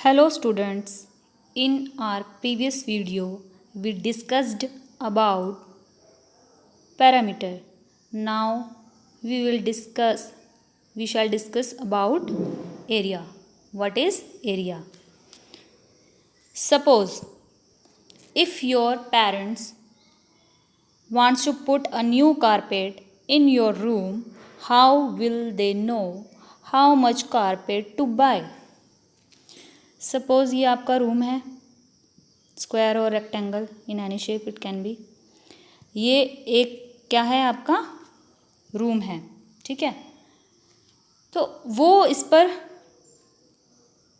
Hello students, in our previous video we discussed about parameter. Now we shall discuss about area. What is area? Suppose if your parents wants to put a new carpet in your room, how will they know how much carpet to buy? Suppose ये आपका room है, square और rectangle in any shape it can B. ये एक क्या है आपका room है, ठीक है. तो वो इस पर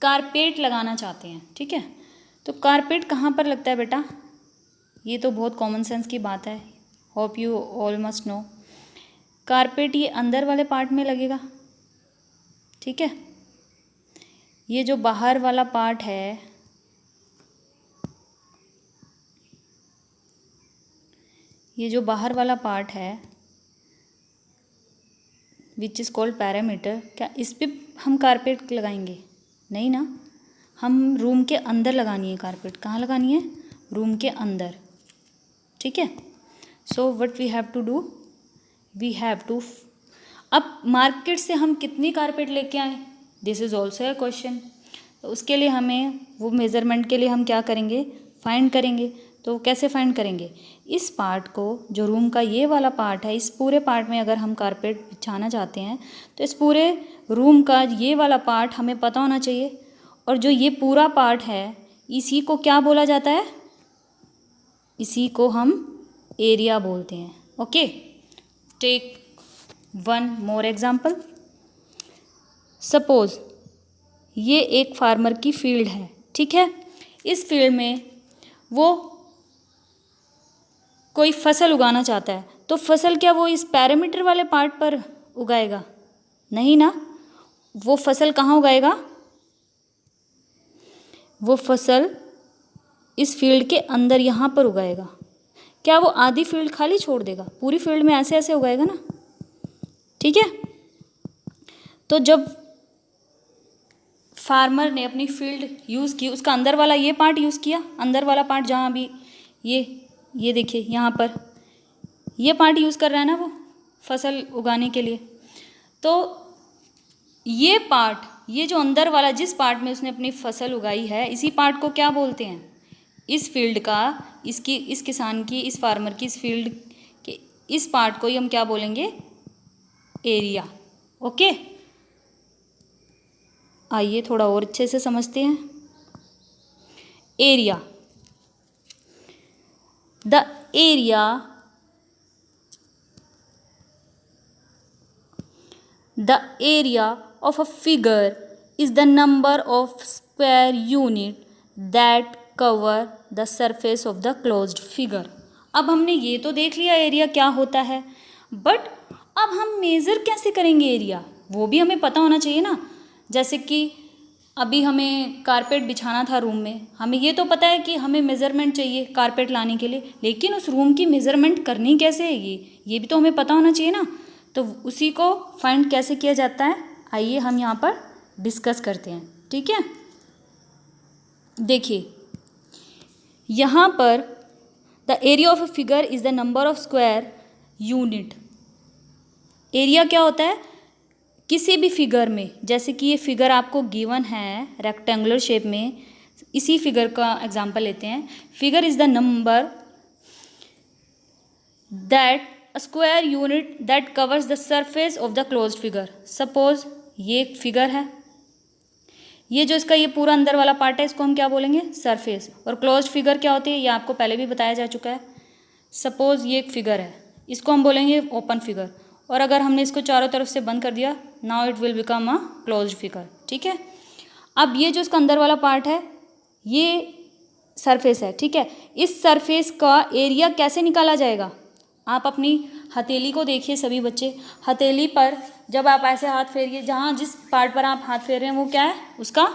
कारपेट लगाना चाहते हैं, ठीक है. तो कारपेट कहाँ पर लगता है बेटा? ये तो बहुत कॉमन सेंस की बात है, hope you all must know. Carpet ये अंदर वाले पार्ट में लगेगा, ठीक है. ये जो बाहर वाला पार्ट है, ये जो बाहर वाला पार्ट है विच इज़ कॉल्ड पैरामीटर, क्या इस पे हम कारपेट लगाएंगे? नहीं ना, हम रूम के अंदर लगानी है कारपेट. कहाँ लगानी है? रूम के अंदर, ठीक है. So what we have to do, we have to. अब मार्केट से हम कितनी कारपेट लेके आए? This is also a question. तो उसके लिए हमें वो मेज़रमेंट के लिए हम क्या करेंगे? फाइंड करेंगे. तो कैसे फाइंड करेंगे? इस पार्ट को, जो रूम का ये वाला पार्ट है, इस पूरे पार्ट में अगर हम कारपेट बिछाना चाहते हैं तो इस पूरे रूम का ये वाला पार्ट हमें पता होना चाहिए. और जो ये पूरा पार्ट है इसी को क्या बोला जाता है? इसी को हम एरिया बोलते हैं. Okay, take one more example. Suppose ये एक फार्मर की फील्ड है, ठीक है. इस फील्ड में वो कोई फसल उगाना चाहता है. तो फसल क्या वो इस पैरामीटर वाले पार्ट पर उगाएगा? नहीं ना. वो फसल कहाँ उगाएगा? वो फसल इस फील्ड के अंदर यहाँ पर उगाएगा. क्या वो आधी फील्ड खाली छोड़ देगा? पूरी फील्ड में ऐसे ऐसे उगाएगा ना, ठीक है. तो जब फार्मर ने अपनी फील्ड यूज़ की, उसका अंदर वाला ये पार्ट यूज़ किया, अंदर वाला पार्ट जहाँ भी ये देखिए यहाँ पर ये पार्ट यूज़ कर रहा है ना वो फसल उगाने के लिए. तो ये पार्ट, ये जो अंदर वाला जिस पार्ट में उसने अपनी फसल उगाई है, इसी पार्ट को क्या बोलते हैं? इस फील्ड का, इसकी, इस किसान की, इस फार्मर की, इस फील्ड के इस पार्ट को ही हम क्या बोलेंगे? एरिया. ओके, आइए थोड़ा और अच्छे से समझते हैं. Area, the area of a figure is the number of square unit that cover the surface of the closed figure. अब हमने ये तो देख लिया एरिया क्या होता है, बट अब हम मेज़र कैसे करेंगे एरिया? वो भी हमें पता होना चाहिए ना. जैसे कि अभी हमें कारपेट बिछाना था रूम में, हमें ये तो पता है कि हमें मेज़रमेंट चाहिए कारपेट लाने के लिए, लेकिन उस रूम की मेज़रमेंट करनी कैसे है ये भी तो हमें पता होना चाहिए ना. तो उसी को फाइंड कैसे किया जाता है, आइए हम यहाँ पर डिस्कस करते हैं, ठीक है. देखिए यहाँ पर the area of a figure is the number of square unit. Area क्या होता है? किसी भी फिगर में, जैसे कि ये फिगर आपको गिवन है रेक्टेंगुलर शेप में, इसी फिगर का एग्जांपल लेते हैं. Figure is the number that square unit that covers the surface of the closed figure. Suppose ये एक फिगर है, ये जो इसका ये पूरा अंदर वाला पार्ट है इसको हम क्या बोलेंगे? सरफेस. और क्लोज्ड फिगर क्या होती है ये आपको पहले भी बताया जा चुका है. सपोज ये एक फिगर है, इसको हम बोलेंगे ओपन फिगर. और अगर हमने इसको चारों तरफ से बंद कर दिया, now it will become a closed figure, ठीक है. अब ये जो इसका अंदर वाला पार्ट है ये सरफेस है, ठीक है. इस सरफेस का एरिया कैसे निकाला जाएगा? आप अपनी हथेली को देखिए सभी बच्चे, हथेली पर जब आप ऐसे हाथ फेरिए, जहाँ जिस पार्ट पर आप हाथ फेर रहे हैं वो क्या है? उसका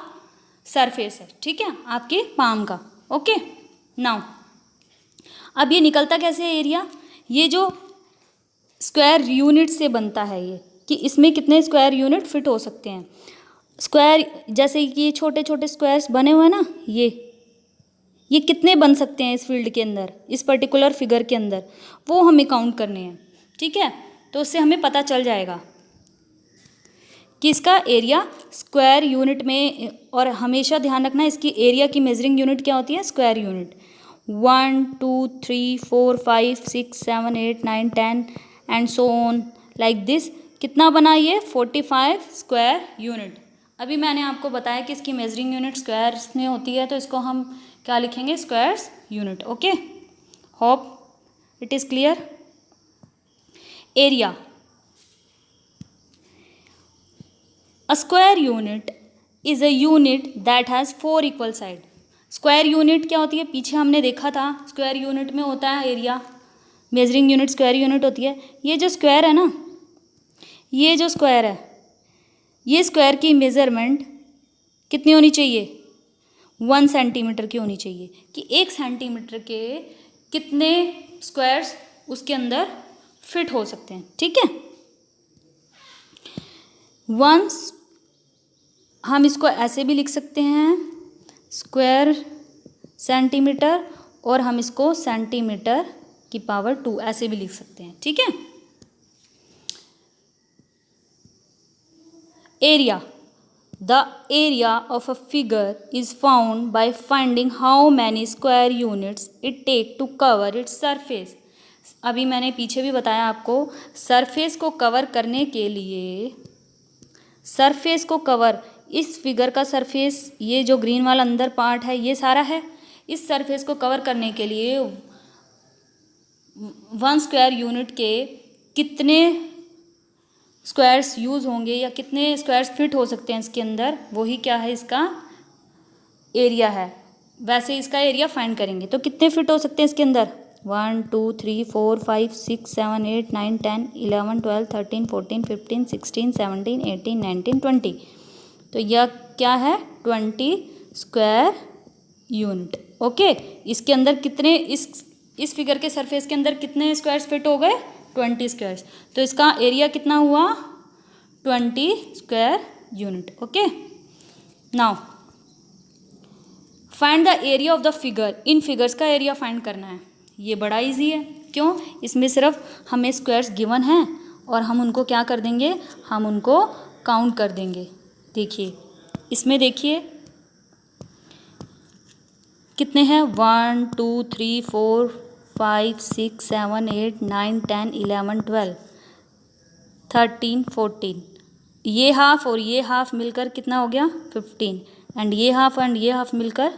सरफेस है, ठीक है, आपके पाम का. ओके, नाउ अब ये निकलता कैसे है एरिया? ये जो स्क्वायर यूनिट से बनता है ये, कि इसमें कितने स्क्वायर यूनिट फिट हो सकते हैं. स्क्वायर जैसे कि छोटे छोटे स्क्वायर्स बने हुए हैं ना, ये कितने बन सकते हैं इस फील्ड के अंदर, इस पर्टिकुलर फिगर के अंदर, वो हमें काउंट करने हैं। ठीक है, तो उससे हमें पता चल जाएगा कि इसका एरिया स्क्वायर यूनिट में, और हमेशा ध्यान रखना इसकी एरिया की मेजरिंग यूनिट क्या होती है, square unit. 1 2 3 4 5 6 7 8 9 10 and so on like this. कितना बना ये, 45 स्क्वायर यूनिट। अभी मैंने आपको बताया कि इसकी मेजरिंग यूनिट स्क्वायर्स में होती है, तो इसको हम क्या लिखेंगे, squares unit. Okay, hope it is clear. Area, a square unit is a unit that has 4 equal side। Square unit क्या होती है, पीछे हमने देखा था स्क्वायर यूनिट में होता है area, measuring unit square unit होती है। ये जो स्क्वायर है ना, ये जो स्क्वायर है, ये स्क्वायर की मेज़रमेंट कितनी होनी चाहिए, 1 सेंटीमीटर की होनी चाहिए, कि 1 सेंटीमीटर के कितने स्क्वायर्स उसके अंदर फिट हो सकते हैं। ठीक है, वंस हम इसको ऐसे भी लिख सकते हैं, स्क्वायर सेंटीमीटर, और हम इसको सेंटीमीटर की पावर 2 ऐसे भी लिख सकते हैं। ठीक है, area, the area of a figure is found by finding how many square units it take to cover its surface. अभी मैंने पीछे भी बताया आपको, सरफेस को कवर करने के लिए, सरफेस को कवर, इस फिगर का सरफेस, ये जो ग्रीन वाला अंदर पार्ट है ये सारा है, इस सरफेस को कवर करने के लिए 1 स्क्वायर यूनिट के कितने स्क्वायर्स यूज़ होंगे, या कितने स्क्वायर्स फिट हो सकते हैं इसके अंदर, वही क्या है, इसका एरिया है। वैसे इसका एरिया फाइंड करेंगे तो कितने फिट हो सकते हैं इसके अंदर, 1 2 3 4 5 6 7 8 9 10 11 12 13 14 15 16 17 18 19 20। तो यह क्या है, 20 स्क्वायर यूनिट। ओके, इसके अंदर कितने, इस फिगर के सरफेस के अंदर कितने स्क्वायर्स फिट हो गए, 20 स्क्वायर्स। तो इसका एरिया कितना हुआ, 20 square unit. Okay, now find the area of the figure. In figures का एरिया फाइंड करना है, ये बड़ा इजी है। क्यों, इसमें सिर्फ हमें स्क्वायर्स गिवन हैं और हम उनको क्या कर देंगे, हम उनको काउंट कर देंगे। देखिए इसमें, देखिए कितने हैं, 1 2 3 4 5 6 7 8 9 10 11 12 13 14। ये हाफ और ये हाफ मिलकर कितना हो गया, 15, एंड ये हाफ मिलकर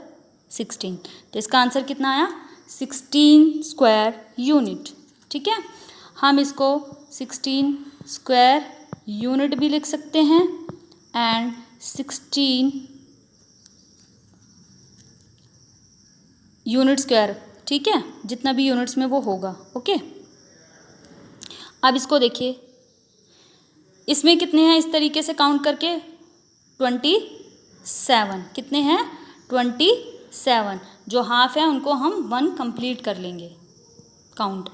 16। तो इसका आंसर कितना आया, 16 स्क्वायर यूनिट। ठीक है, हम इसको 16 स्क्वायर यूनिट भी लिख सकते हैं एंड 16 यूनिट स्क्वायर। ठीक है, जितना भी यूनिट्स में वो होगा। ओके, अब इसको देखिए, इसमें कितने हैं, इस तरीके से काउंट करके 27। कितने हैं, 27। जो हाफ है उनको हम 1 कंप्लीट कर लेंगे काउंट।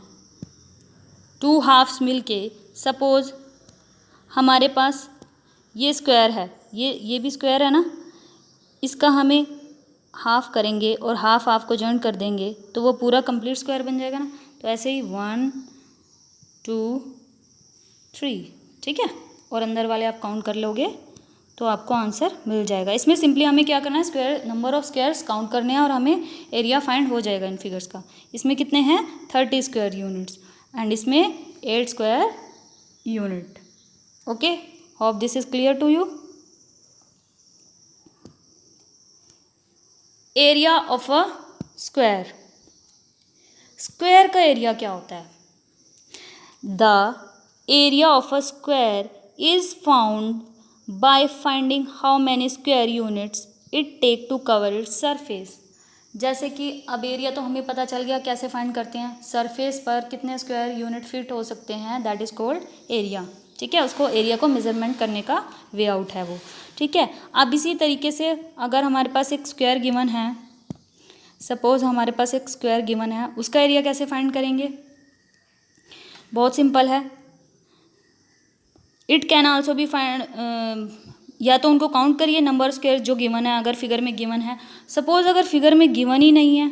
2 हाफ्स मिलके, सपोज हमारे पास ये स्क्वायर है, ये भी स्क्वायर है ना, इसका हमें हाफ करेंगे और हाफ को जॉइन कर देंगे तो वो पूरा कंप्लीट स्क्वायर बन जाएगा ना। तो ऐसे ही 1 2 3। ठीक है, और अंदर वाले आप काउंट कर लोगे तो आपको आंसर मिल जाएगा। इसमें सिंपली हमें क्या करना है, square number of squares count करने हैं और हमें एरिया फाइंड हो जाएगा इन फिगर्स का। इसमें कितने हैं, 30 स्क्वायर यूनिट्स, एंड इसमें 8 square unit. Okay, hope this is clear to you. Area of a square, square का एरिया क्या होता है, the area of a square is found by finding how many square units it take to cover its surface. जैसे कि अब area तो हमें पता चल गया, कैसे फाइंड करते हैं, सरफेस पर कितने स्क्वायर यूनिट फिट हो सकते हैं, दैट इज कॉल्ड एरिया। ठीक है, उसको एरिया को मेजरमेंट करने का वे आउट है वो। ठीक है, अब इसी तरीके से अगर हमारे पास एक स्क्वायर गिवन है, सपोज हमारे पास एक स्क्वायर गिवन है, उसका एरिया कैसे फाइंड करेंगे, बहुत सिंपल है। It can also be find या तो उनको काउंट करिए नंबर स्क्वायर जो गिवन है, अगर फिगर में गिवन है। सपोज़ अगर फिगर में गिवन ही नहीं है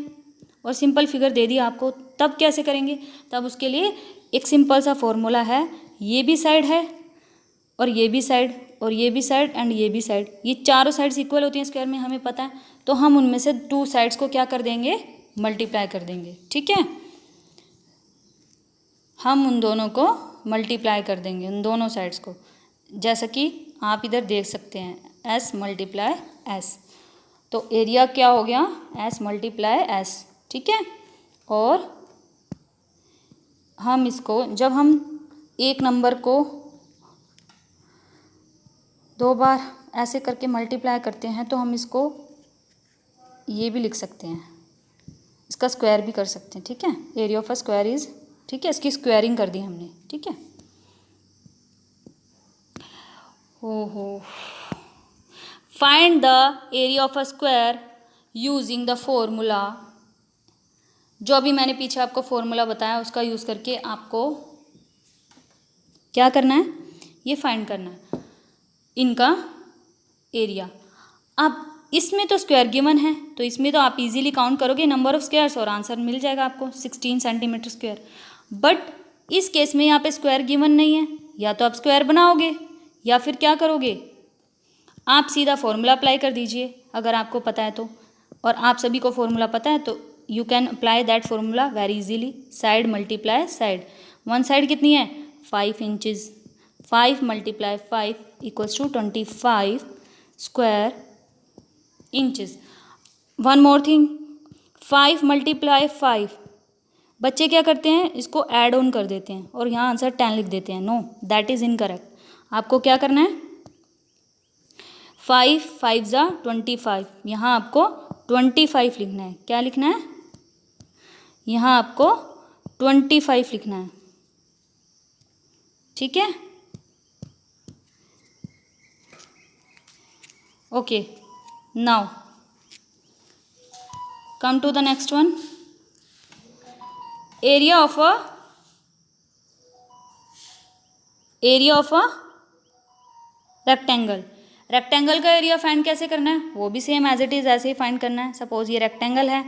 और सिंपल फिगर दे दी आपको, तब कैसे करेंगे? तब उसके लिए एक सिंपल सा फॉर्मूला है, ये भी साइड है और ये भी साइड और ये भी साइड एंड ये भी साइड, ये चारों साइड्स इक्वल होती हैं स्क्वायर में, हमें पता है। तो हम उनमें से 2 साइड्स को क्या कर देंगे? मल्टीप्लाई कर देंगे, ठीक है। हम उन दोनों को मल्टीप्लाई कर देंगे, उन दोनों साइड्स को, जैसा कि आप इधर देख सकते हैं, s मल्टीप्लाई s। तो एरिया क्या हो गया? s मल्टीप्लाई s, ठीक है। और हम इसको, जब हम एक नंबर को 2 बार ऐसे करके मल्टीप्लाई करते हैं तो हम इसको ये भी लिख सकते हैं, इसका स्क्वायर भी कर सकते हैं, ठीक है। Area of a square is, ठीक है, इसकी स्क्वायरिंग कर दी हमने, ठीक है। ओहो, find the area of a square using the formula. जो अभी मैंने पीछे आपको फॉर्मूला बताया उसका यूज़ करके आपको क्या करना है? ये फाइंड करना है इनका एरिया। अब इसमें तो स्क्वायर गिवन है, तो इसमें तो आप इजीली काउंट करोगे नंबर ऑफ स्क्वायर्स और आंसर मिल जाएगा आपको 16 सेंटीमीटर स्क्वायर। बट इस केस में यहाँ पे स्क्वायर गिवन नहीं है, या तो आप स्क्वायर बनाओगे या फिर क्या करोगे? आप सीधा फॉर्मूला अप्लाई कर दीजिए अगर आपको पता है तो, और आप सभी को फॉर्मूला पता है तो you can apply that formula very easily. Side multiply side, one side कितनी है? 5 inches, 5 multiply 5 equals to 25 square inches. One more thing, 5 multiply 5, बच्चे क्या करते हैं? इसको ऐड ऑन कर देते हैं और यहाँ आंसर 10 लिख देते हैं। No, that is incorrect. आपको क्या करना है? 5 5 ज़ा 25, यहाँ आपको 25 लिखना है। क्या लिखना है? यहाँ आपको 25 लिखना है, ठीक है। Okay, now come to the next one. Area of a rectangle. Rectangle का एरिया फाइंड कैसे करना है? वो भी सेम एज इट इज़ ऐसे ही फाइंड करना है। सपोज ये रेक्टेंगल है,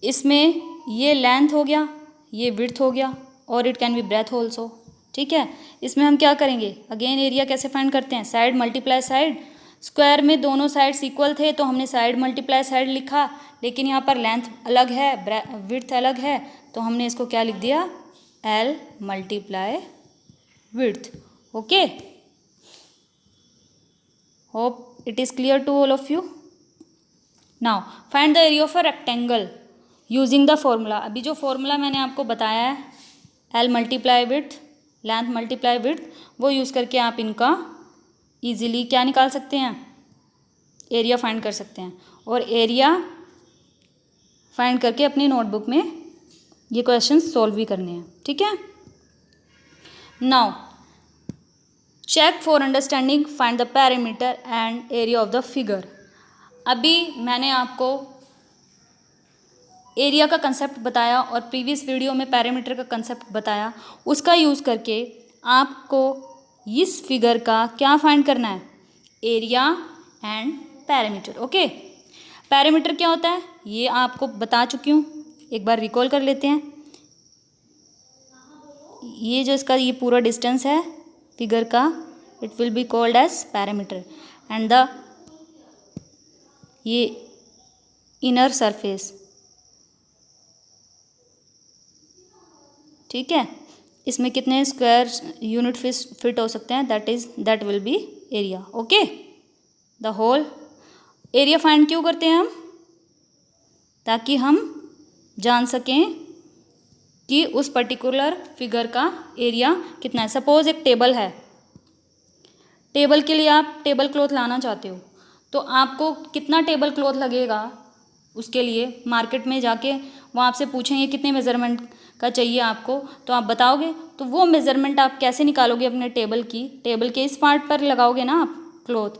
इसमें ये लेंथ हो गया, ये विड्थ हो गया और it can be breadth also, ठीक है। इसमें हम क्या करेंगे? अगेन एरिया कैसे फाइंड करते हैं? Side multiply side. स्क्वायर में दोनों साइड्स इक्वल थे तो हमने साइड मल्टीप्लाई साइड लिखा, लेकिन यहाँ पर लेंथ अलग है, विड्थ अलग है, तो हमने इसको क्या लिख दिया? L multiply width. Okay, hope it is clear to all of you. Now find the area of a rectangle using the formula. अभी जो फॉर्मूला मैंने आपको बताया है, L multiply width, length multiply width, वो यूज़ करके आप इनका इजीली क्या निकाल सकते हैं? एरिया फाइंड कर सकते हैं। और एरिया फाइंड करके अपनी नोटबुक में ये क्वेश्चन सॉल्व भी करने हैं, ठीक है। Now check for understanding, find the parameter and area of the figure. अभी मैंने आपको एरिया का कंसेप्ट बताया और प्रीवियस वीडियो में पैरामीटर का कंसेप्ट बताया, उसका यूज़ करके आपको इस फिगर का क्या फाइंड करना है? Area and parameter. Okay, parameter क्या होता है ये आपको बता चुकी हूँ, एक बार रिकॉल कर लेते हैं। ये जो इसका ये पूरा डिस्टेंस है फिगर का, it will be called as parameter, and the ये इनर सरफेस, ठीक है, इसमें कितने स्क्वायर यूनिट फिट हो सकते हैं, that will be area. Okay, the whole area find क्यों करते हैं हम? ताकि हम जान सकें कि उस पर्टिकुलर फिगर का एरिया कितना है। सपोज एक टेबल है, टेबल के लिए आप टेबल क्लॉथ लाना चाहते हो, तो आपको कितना टेबल क्लॉथ लगेगा उसके लिए मार्केट में जाके वो आपसे पूछेंगे कितने मेज़रमेंट का चाहिए आपको, तो आप बताओगे, तो वो मेज़रमेंट आप कैसे निकालोगे अपने टेबल की? टेबल के इस पार्ट पर लगाओगे ना आप क्लॉथ।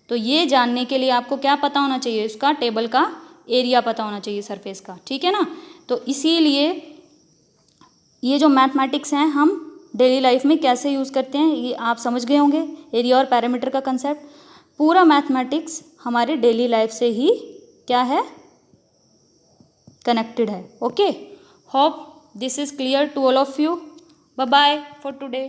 तो ये जानने के लिए आपको क्या पता होना चाहिए? उसका टेबल का एरिया पता होना चाहिए, सरफेस का, ठीक है ना। तो इसीलिए ये जो मैथमेटिक्स हैं हम डेली लाइफ में कैसे यूज़ करते हैं ये आप समझ गए होंगे। एरिया और पैरामीटर का कंसेप्ट, पूरा मैथमेटिक्स हमारे डेली लाइफ से ही क्या है, कनेक्टेड है। Okay, hope this is clear to all of you. Bye bye for today.